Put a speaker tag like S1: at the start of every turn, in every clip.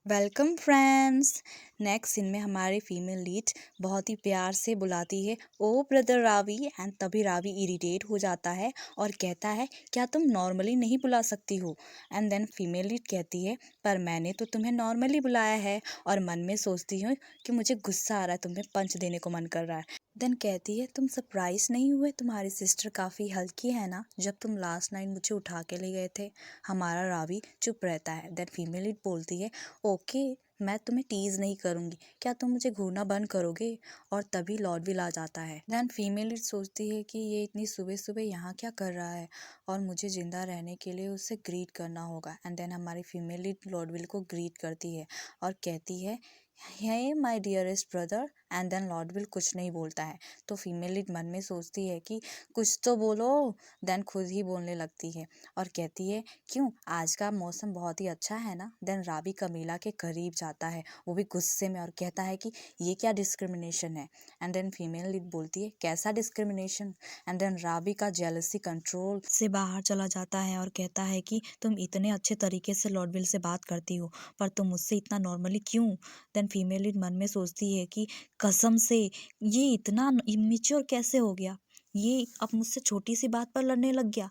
S1: Welcome friends. Next scene में हमारी female lead बहुत ही प्यार से बुलाती है ओ ब्रदर रावी, एंड तभी रावी इरिटेट हो जाता है और कहता है क्या तुम नॉर्मली नहीं बुला सकती हो। एंड देन फीमेल लीड कहती है पर मैंने तो तुम्हें नॉर्मली बुलाया है, और मन में सोचती हूँ कि मुझे गुस्सा आ रहा है, तुम्हें पंच देने को मन कर रहा है। देन कहती है तुम सरप्राइज नहीं हुए, तुम्हारी सिस्टर काफ़ी हल्की है ना, जब तुम लास्ट नाइट मुझे उठा के ले गए थे। हमारा रावी चुप रहता है। देन फीमेल लीड बोलती है ओके, मैं तुम्हें टीज नहीं करूंगी, क्या तुम मुझे घूरना बंद करोगे। और तभी लॉर्ड विल आ जाता है। देन फीमेल सोचती है कि ये इतनी सुबह सुबह यहाँ क्या कर रहा है, और मुझे जिंदा रहने के लिए उसे ग्रीट करना होगा। एंड देन हमारी फीमेल लीड लॉर्ड विल को ग्रीट करती है और कहती है hey my dearest brother. And then lord Will कुछ नहीं बोलता है, तो फीमेल लीड मन में सोचती है कि कुछ तो बोलो। देन खुद ही बोलने लगती है और कहती है क्यों, आज का मौसम बहुत ही अच्छा है ना। देन रावी कमीला के करीब जाता है, वो भी गुस्से में, और कहता है कि ये क्या डिस्क्रिमिनेशन है। एंड देन फीमेल लीड बोलती है कैसा डिस्क्रिमिनेशन। एंड देन रावी का जेलसी कंट्रोल से बाहर चला जाता है और कहता है कि तुम इतने अच्छे तरीके से लॉर्ड विल से बात करती हो, पर तुम मुझसे इतना नॉर्मली क्यों। देन फीमेल लीड मन में सोचती है कि कसम से ये इतना इमेच्योर कैसे हो गया, ये अब मुझसे छोटी सी बात पर लड़ने लग गया।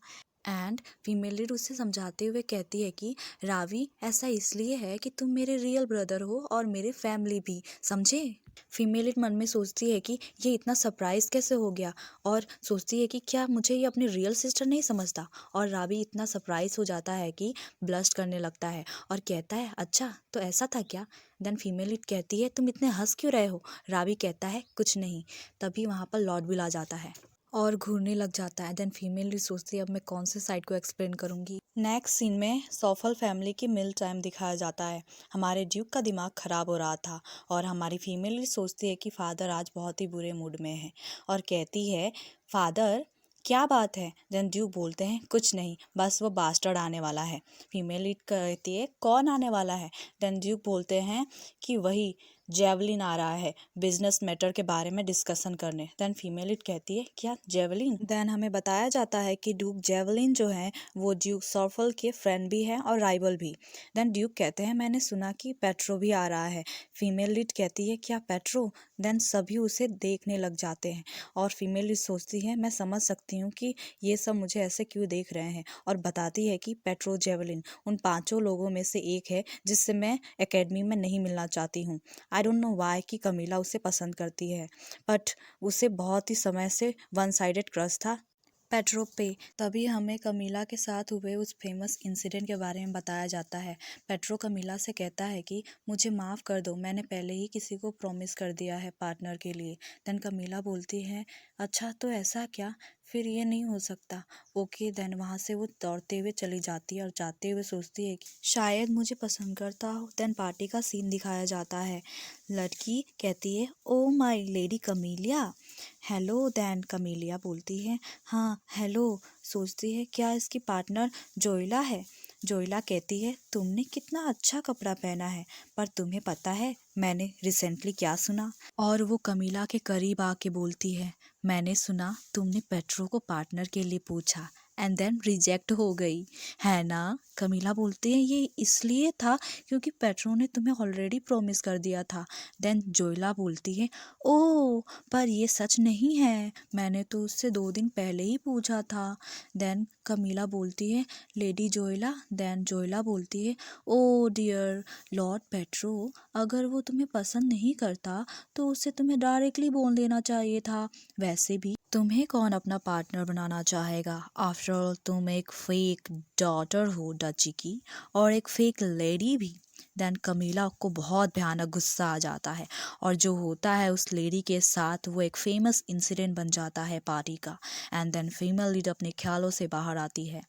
S1: एंड फीमेल लीड उसे समझाते हुए कहती है कि रावी ऐसा इसलिए है कि तुम मेरे रियल ब्रदर हो और मेरे फैमिली भी, समझे। फीमेल लीड मन में सोचती है कि ये इतना सरप्राइज कैसे हो गया, और सोचती है कि क्या मुझे ये अपनी रियल सिस्टर नहीं समझता। और रावी इतना सरप्राइज हो जाता है कि ब्लस्ट करने लगता है और कहता है अच्छा तो ऐसा था क्या। देन फीमेल लीड कहती है तुम इतने हंस क्यों रहे हो। रावी कहता है कुछ नहीं। तभी वहाँ पर लॉर्ड विल आ जाता है और घूरने लग जाता है। देन फीमेल भी सोचती है अब मैं कौन से साइड को एक्सप्लेन करूंगी। नेक्स्ट सीन में सॉफल फैमिली की मिल टाइम दिखाया जाता है। हमारे ड्यूक का दिमाग खराब हो रहा था, और हमारी फीमेल सोचती है कि फादर आज बहुत ही बुरे मूड में है, और कहती है फादर क्या बात है। देन ड्यूक बोलते हैं कुछ नहीं, बस वो बास्टर्ड आने वाला है। फीमेल लीड कहती है कौन आने वाला है। देन ड्यूक बोलते हैं कि वही जेवलिन आ रहा है बिजनेस मैटर के बारे में डिस्कशन करने। देन फीमेल इट कहती है क्या जेवलिन। देन हमें बताया जाता है कि ड्यूक जेवलिन जो है वो ड्यूक सॉर्फल के फ्रेंड भी है और राइवल भी। देन ड्यूक कहते हैं मैंने सुना कि पेट्रो भी आ रहा है। फीमेल लीड कहती है क्या पेट्रो। देन सभी उसे देखने लग जाते हैं, और फीमेल लीड सोचती है मैं समझ सकती हूँ कि ये सब मुझे ऐसे क्यों देख रहे हैं, और बताती है कि पेट्रो जेवलिन उन 5 लोगों में से एक है जिससे मैं एकेडमी में नहीं मिलना चाहती हूँ। आई डोंट नो वाई कि कमीला उसे पसंद करती है, बट उसे बहुत ही समय से वन साइडेड क्रश था पेट्रो पे। तभी हमें कमीला के साथ हुए उस फेमस इंसिडेंट के बारे में बताया जाता है। पेट्रो कमीला से कहता है कि मुझे माफ़ कर दो, मैंने पहले ही किसी को प्रॉमिस कर दिया है पार्टनर के लिए। देन कमीला बोलती है अच्छा तो ऐसा क्या, फिर ये नहीं हो सकता। ओके। देन वहाँ से वो दौड़ते हुए चली जाती है और जाते हुए सोचती है कि शायद मुझे पसंद करता हो। देन पार्टी का सीन दिखाया जाता है। लड़की कहती है oh my lady Camellia hello. Then Camellia बोलती है हाँ हेलो। सोचती है क्या इसकी पार्टनर जोइला है। जोइला कहती है तुमने कितना अच्छा कपड़ा पहना है, पर तुम्हें पता है मैंने रिसेंटली क्या सुना। और वो कमीला के करीब आके बोलती है मैंने सुना तुमने पेट्रो को पार्टनर के लिए पूछा एंड देन रिजेक्ट हो गई, है ना। कमीला बोलती है ये इसलिए था क्योंकि पेट्रो ने तुम्हें ऑलरेडी प्रॉमिस कर दिया था। देन जोइला बोलती है ओह पर ये सच नहीं है, मैंने तो उससे 2 दिन पहले ही पूछा था। देन कमीला बोलती है लेडी जोइला। देन जोइला बोलती है ओ डियर लॉर्ड पेट्रो, अगर वो तुम्हें पसंद नहीं करता तो उसे तुम्हें डायरेक्टली बोल देना चाहिए था। वैसे भी तुम्हें कौन अपना पार्टनर बनाना चाहेगा, आफ्टर ऑल तुम एक फेक डॉटर हो डची की, और एक फेक लेडी भी। देन कमीला को बहुत भयानक गुस्सा आ जाता है, और जो होता है उस लेडी के साथ वो एक फेमस इंसिडेंट बन जाता है पार्टी का। एंड देन फीमेल लीड अपने ख्यालों से बाहर आती है,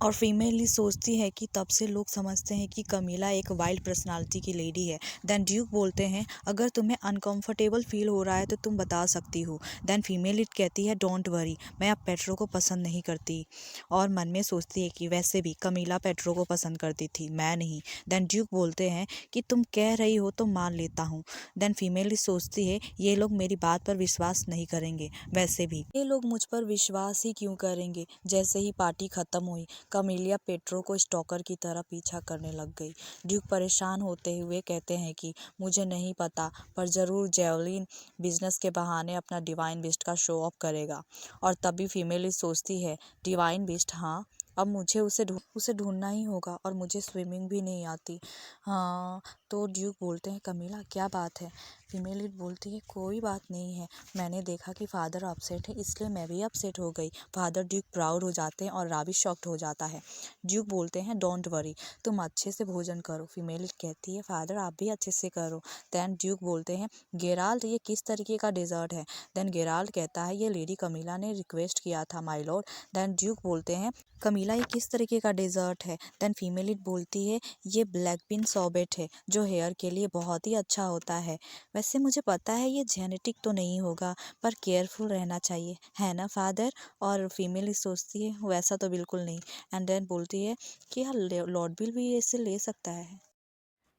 S1: और फीमेल लीड सोचती है कि तब से लोग समझते हैं कि कमीला एक वाइल्ड पर्सनालिटी की लेडी है। देन ड्यूक बोलते हैं अगर तुम्हें अनकंफर्टेबल फील हो रहा है तो तुम बता सकती हो। देन फीमेल लीड कहती है डोंट वरी, मैं अब पेट्रो को पसंद नहीं करती, और मन में सोचती है कि वैसे भी कमीला पेट्रो को पसंद करती थी, मैं नहीं। देन ड्यूक बोलते हैं कि तुम कह रही हो तो मान लेता हूँ। देन फीमेल लीड सोचती है ये लोग मेरी बात पर विश्वास नहीं करेंगे, वैसे भी ये लोग मुझ पर विश्वास ही क्यों करेंगे। जैसे ही पार्टी खत्म हुई कमीलिया पेट्रो को स्टॉकर की तरह पीछा करने लग गई। ड्यूक परेशान होते हुए कहते हैं कि मुझे नहीं पता, पर ज़रूर जेवलिन बिजनेस के बहाने अपना डिवाइन बीस्ट का शो ऑफ करेगा। और तभी फीमेल सोचती है, डिवाइन बीस्ट, हाँ, अब मुझे उसे ढूंढना ही होगा, और मुझे स्विमिंग भी नहीं आती। हाँ, तो ड्यूक बोलते हैं, कमीला क्या बात है? फीमेल लीड बोलती है, कोई बात नहीं है, मैंने देखा कि फादर अपसेट है, इसलिए मैं भी अपसेट हो गई। फादर ड्यूक प्राउड हो जाते हैं और रावी शॉक्ड हो जाता है। ड्यूक बोलते हैं, डोंट वरी, तुम अच्छे से भोजन करो। फीमेल लीड कहती है, फादर आप भी अच्छे से करो। देन ड्यूक बोलते हैं, गेराल्ड ये किस तरीके का डेजर्ट है? देन गेराल्ड कहता है, ये लेडी कमीला ने रिक्वेस्ट किया था माय लॉर्ड। देन ड्यूक बोलते हैं, कमीला ये किस तरीके का डेजर्ट है? देन फीमेल लीड बोलती है, ये ब्लैक बीन सॉर्बेट है, जो हेयर के लिए बहुत ही अच्छा होता है। वैसे मुझे पता है ये जेनेटिक तो नहीं होगा, पर केयरफुल रहना चाहिए, है ना फादर? और फीमेल सोचती है, वैसा तो बिल्कुल नहीं। एंड देन बोलती है कि यार लॉर्ड बिल भी इसे ले सकता है।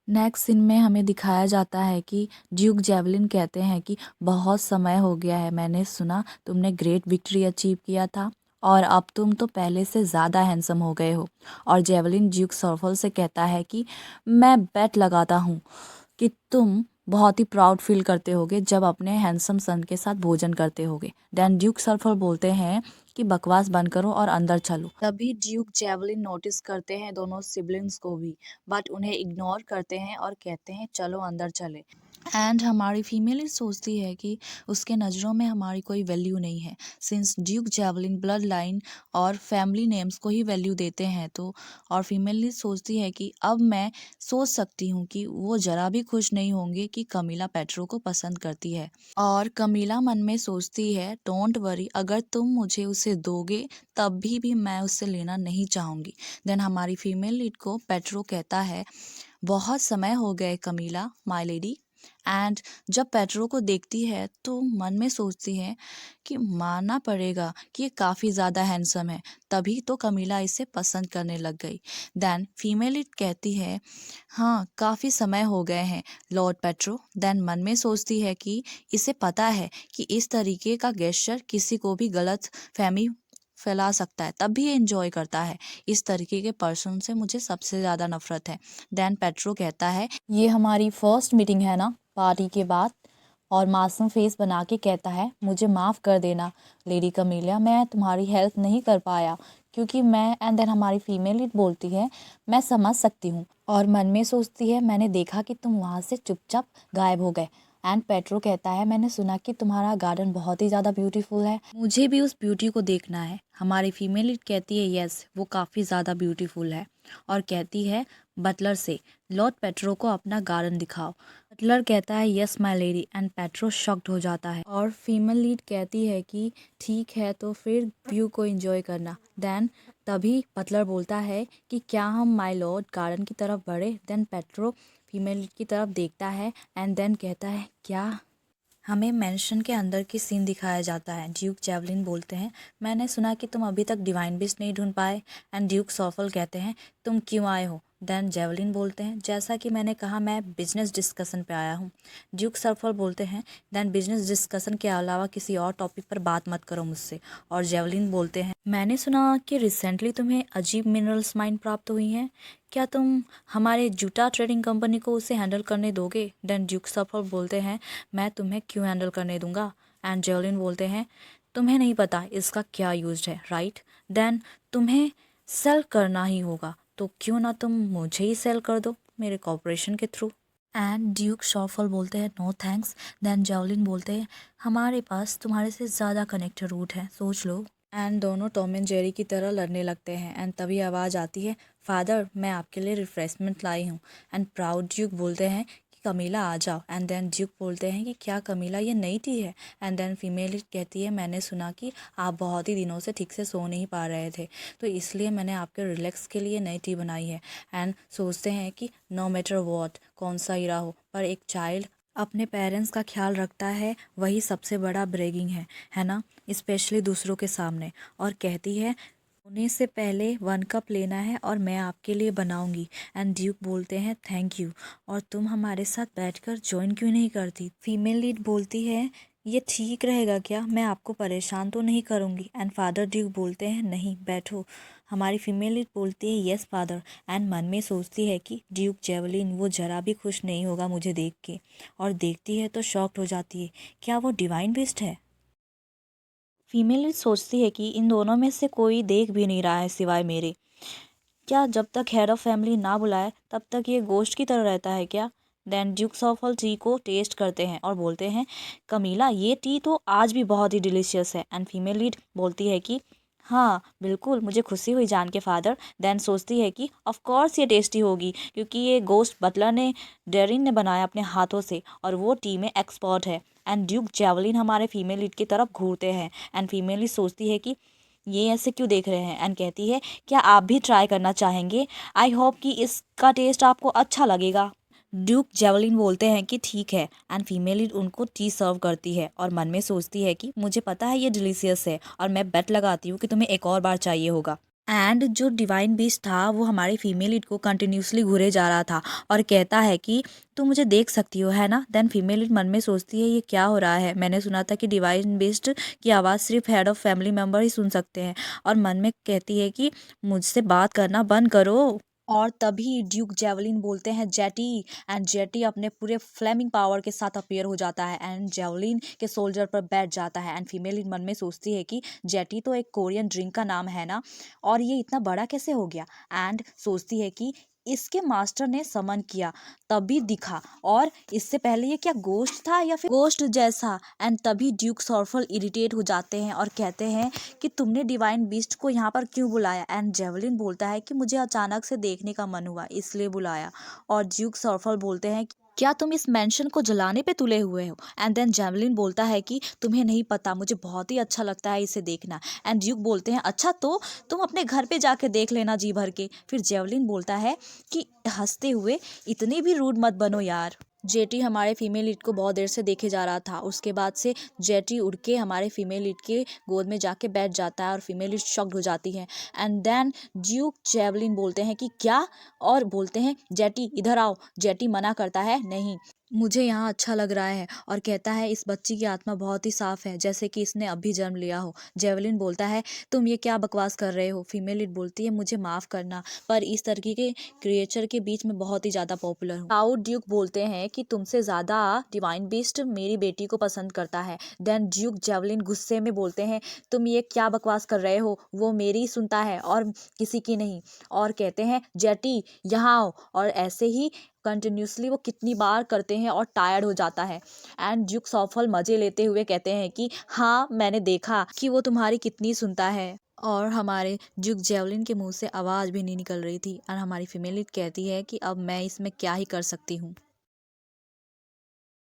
S1: नेक्स्ट सीन में हमें दिखाया जाता है कि ड्यूक जेवलिन कहते हैं कि बहुत समय हो गया है, मैंने सुना तुमने ग्रेट विक्ट्री अचीव किया था और अब तुम तो पहले से ज़्यादा हैंडसम हो गए हो। और जेवलिन ड्यूक सर्फल से कहता है कि मैं बेट लगाता हूँ कि तुम बहुत ही प्राउड फील करते होगे जब अपने हैंडसम सन के साथ भोजन करते होगे। देन ड्यूक सर्फल बोलते हैं कि बकवास बंद करो और अंदर चलो। तभी ड्यूक जेवलिन नोटिस करते हैं दोनों सिबलिंग्स को भी, बट उन्हें इग्नोर करते हैं और कहते हैं चलो अंदर चले। एंड हमारी फीमेल सोचती है कि उसके नज़रों में हमारी कोई वैल्यू नहीं है, since Duke javelin blood line और फैमिली नेम्स को ही वैल्यू देते हैं। तो और फीमेल सोचती है कि अब मैं सोच सकती हूँ कि वो ज़रा भी खुश नहीं होंगे कि कमीला पेट्रो को पसंद करती है। और कमीला मन में सोचती है, डोंट वरी, अगर तुम मुझे उसे दोगे तब भी मैं उससे लेना नहीं चाहूँगी। देन हमारी फीमेल लीड को पेट्रो कहता है, बहुत समय हो गए कमीला माय लेडी। एंड जब पेट्रो को देखती है तो मन में सोचती है कि मानना पड़ेगा कि ये काफ़ी ज़्यादा हैंडसम है, तभी तो कमीला इसे पसंद करने लग गई। देन फीमेल इट कहती है, हाँ काफ़ी समय हो गए हैं लॉर्ड पेट्रो। देन मन में सोचती है कि इसे पता है कि इस तरीके का गेस्चर किसी को भी गलत फहमी फैला सकता है, तब भी ये इंजॉय करता है। इस तरीके के पर्सन से मुझे सबसे ज़्यादा नफरत है। देन पेट्रो कहता है, ये हमारी फर्स्ट मीटिंग है ना पार्टी के बाद, और मासूम फेस बना के कहता है, मुझे माफ़ कर देना लेडी कमीलिया, मैं तुम्हारी हेल्प नहीं कर पाया क्योंकि मैं। एंड देन हमारी फीमेल लीड बोलती है, मैं समझ सकती हूँ, और मन में सोचती है, मैंने देखा कि तुम वहाँ से चुपचाप गायब हो गए। एंड पेट्रो कहता है, मैंने सुना कि तुम्हारा गार्डन बहुत ही ज़्यादा ब्यूटीफुल है, मुझे भी उस ब्यूटी को देखना है। हमारी फीमेल लीड कहती है, यस वो काफ़ी ज़्यादा ब्यूटीफुल है, और कहती है बटलर से, लॉर्ड पेट्रो को अपना गार्डन दिखाओ। बटलर कहता है, yes my lady. And petro shocked हो जाता है, और फीमेल लीड कहती है कि ठीक है तो फिर व्यू को एंजॉय करना। देन तभी बटलर बोलता है कि क्या हम माय लॉर्ड गार्डन की तरफ बढ़े? देन पेट्रो फीमेल लीड की तरफ देखता है एंड देन कहता है, क्या? हमें मेंशन के अंदर की सीन दिखाया जाता है। ड्यूक जेवलिन बोलते हैं, मैंने सुना कि तुम अभी तक डिवाइन बीस्ट नहीं ढूंढ पाए। एंड ड्यूक सॉफल कहते हैं, तुम क्यों आए हो? देन जेवलिन बोलते हैं, जैसा कि मैंने कहा, मैं बिजनेस डिस्कशन पे आया हूँ। ड्यूक सॉफल बोलते हैं, देन बिजनेस डिस्कशन के अलावा किसी और टॉपिक पर बात मत करो मुझसे। और जेवलिन बोलते हैं, मैंने सुना कि रिसेंटली तुम्हें अजीब मिनरल्स माइन प्राप्त हुई हैं, क्या तुम हमारे जूटा ट्रेडिंग कंपनी को उसे हैंडल करने दोगे? देन ड्यूक सॉफल बोलते हैं, मैं तुम्हें क्यों हैंडल करने दूंगा? एंड जेवलिन बोलते हैं, तुम्हें नहीं पता इसका क्या यूज है, राइट? देन तुम्हें सेल करना ही होगा, तो क्यों ना तुम मुझे ही सेल कर दो मेरे कॉर्पोरेशन के थ्रू। एंड ड्यूक शॉफल बोलते हैं, नो थैंक्स। देन जेवलिन बोलते हैं, हमारे पास तुम्हारे से ज़्यादा कनेक्टेड रूट है, सोच लो। एंड दोनों टॉम एंड जेरी की तरह लड़ने लगते हैं। एंड तभी आवाज़ आती है, फादर मैं आपके लिए रिफ्रेशमेंट लाई हूँ। एंड प्राउड ड्यूक बोलते हैं कि कमीला आ जाओ। एंड देन ड्यूक बोलते हैं कि क्या कमीला ये नई टी है? एंड देन फीमेल कहती है, मैंने सुना कि आप बहुत ही दिनों से ठीक से सो नहीं पा रहे थे, तो इसलिए मैंने आपके रिलैक्स के लिए नई टी बनाई है। एंड सोचते हैं कि नो मैटर वॉट, कौन सा इरा हो, पर एक चाइल्ड अपने पेरेंट्स का ख्याल रखता है, वही सबसे बड़ा ब्रेगिंग है ना, स्पेशली दूसरों के सामने। और कहती है, होने से पहले 1 कप लेना है और मैं आपके लिए बनाऊंगी। एंड ड्यूक बोलते हैं, थैंक यू, और तुम हमारे साथ बैठकर ज्वाइन क्यों नहीं करती? फीमेल लीड बोलती है, ये ठीक रहेगा क्या? मैं आपको परेशान तो नहीं करूँगी। एंड फादर ड्यूक बोलते हैं नहीं बैठो। हमारी फीमेल लीड बोलती है यस फादर। एंड मन में सोचती है कि ड्यूक जेवलिन वो जरा भी खुश नहीं होगा मुझे देख के, और देखती है तो शॉक्ड हो जाती है। क्या वो डिवाइन बिस्ट है? फीमेल लीड सोचती है कि इन दोनों में से कोई देख भी नहीं रहा है सिवाय मेरे। क्या जब तक हेड ऑफ फैमिली ना बुलाए तब तक ये गोश्त की तरह रहता है क्या? देन ड्यूक्स ऑफ हल टी को टेस्ट करते हैं और बोलते हैं कमीला ये टी तो आज भी बहुत ही डिलीशियस है। एंड फीमेल लीड बोलती है कि हाँ बिल्कुल, मुझे खुशी हुई जान के फादर। देन सोचती है कि ऑफ कोर्स ये टेस्टी होगी क्योंकि ये गोश्त बटलर ने डेरिन ने बनाया अपने हाथों से और वो टी में एक्सपर्ट है। एंड ड्यूक जेवलिन हमारे फीमेल लीड की तरफ घूरते हैं। एंड फीमेल लीड सोचती है कि ये ऐसे क्यों देख रहे हैं, एंड कहती है क्या आप भी ट्राई करना चाहेंगे? आई होप कि इसका टेस्ट आपको अच्छा लगेगा। ड्यूक जेवलिन बोलते हैं कि ठीक है। एंड फीमेल उनको टी सर्व करती है और मन में सोचती है कि मुझे पता है ये डिलीशियस है और मैं बेट लगाती हूँ कि तुम्हें एक और बार चाहिए होगा। एंड जो डिवाइन बीस्ट था वो हमारी फीमेल लीड को कंटिन्यूसली घूरे जा रहा था और कहता है कि तुम मुझे देख सकती हो है ना। देन फीमेल लीड मन में सोचती है ये क्या हो रहा है, मैंने सुना था कि डिवाइन बीस्ट की आवाज़ सिर्फ हेड ऑफ फैमिली मेम्बर ही सुन सकते हैं। और मन में कहती है कि मुझसे बात करना बंद करो। और तभी ड्यूक जेवलिन बोलते हैं जेटी। एंड जेटी अपने पूरे फ्लेमिंग पावर के साथ अपीयर हो जाता है एंड जेवलिन के सोल्जर पर बैठ जाता है। एंड फीमेल मन में सोचती है कि जेटी तो एक कोरियन ड्रिंक का नाम है ना, और ये इतना बड़ा कैसे हो गया। एंड सोचती है कि इसके मास्टर ने समन किया तभी दिखा, और इससे पहले ये क्या गोश्त था या फिर गोश्त जैसा। एंड तभी ड्यूक सॉर्फल इरिटेट हो जाते हैं और कहते हैं कि तुमने डिवाइन बीस्ट को यहाँ पर क्यों बुलाया। एंड जेवलिन बोलता है कि मुझे अचानक से देखने का मन हुआ इसलिए बुलाया। और ड्यूक सॉर्फल बोलते हैं क्या तुम इस मेंशन को जलाने पे तुले हुए हो। एंड देन जेवलिन बोलता है कि तुम्हें नहीं पता, मुझे बहुत ही अच्छा लगता है इसे देखना। एंड ड्यूक बोलते हैं अच्छा तो तुम अपने घर पे जाके देख लेना जी भर के। फिर जेवलिन बोलता है कि हंसते हुए इतनी भी रूड मत बनो यार। जेटी हमारे फीमेल लीड को बहुत देर से देखे जा रहा था। उसके बाद से जेटी उड़ के हमारे फीमेल लीड के गोद में जाके बैठ जाता है और फीमेल लीड शॉक्ड हो जाती है। एंड देन ड्यूक जेवलिन बोलते हैं कि क्या, और बोलते हैं जेटी इधर आओ। जेटी मना करता है नहीं, मुझे यहाँ अच्छा लग रहा है, और कहता है इस बच्ची की आत्मा बहुत ही साफ है जैसे कि इसने अभी जन्म लिया हो। जेवलिन बोलता है तुम ये क्या बकवास कर रहे हो। फीमेल लीड बोलती है मुझे माफ़ करना पर इस तरीके के क्रिएचर के बीच में बहुत ही ज़्यादा पॉपुलर हूँ। टाउ ड्यूक बोलते हैं कि तुमसे ज़्यादा डिवाइन बीस्ट मेरी बेटी को पसंद करता है। देन ड्यूक जेवलिन गुस्से में बोलते हैं तुम ये क्या बकवास कर रहे हो, वो मेरी ही सुनता है और किसी की नहीं। और कहते हैं जेटी यहाँ आओ, और ऐसे ही कंटिन्यूसली वो कितनी बार करते हैं और टायर्ड हो जाता है। एंड ड्यूक सॉफल मजे लेते हुए कहते हैं कि हाँ मैंने देखा कि वो तुम्हारी कितनी सुनता है। और हमारे ड्यूक जेवलिन के मुंह से आवाज़ भी नहीं निकल रही थी और हमारी फीमेल लीड कहती है कि अब मैं इसमें क्या ही कर सकती हूँ।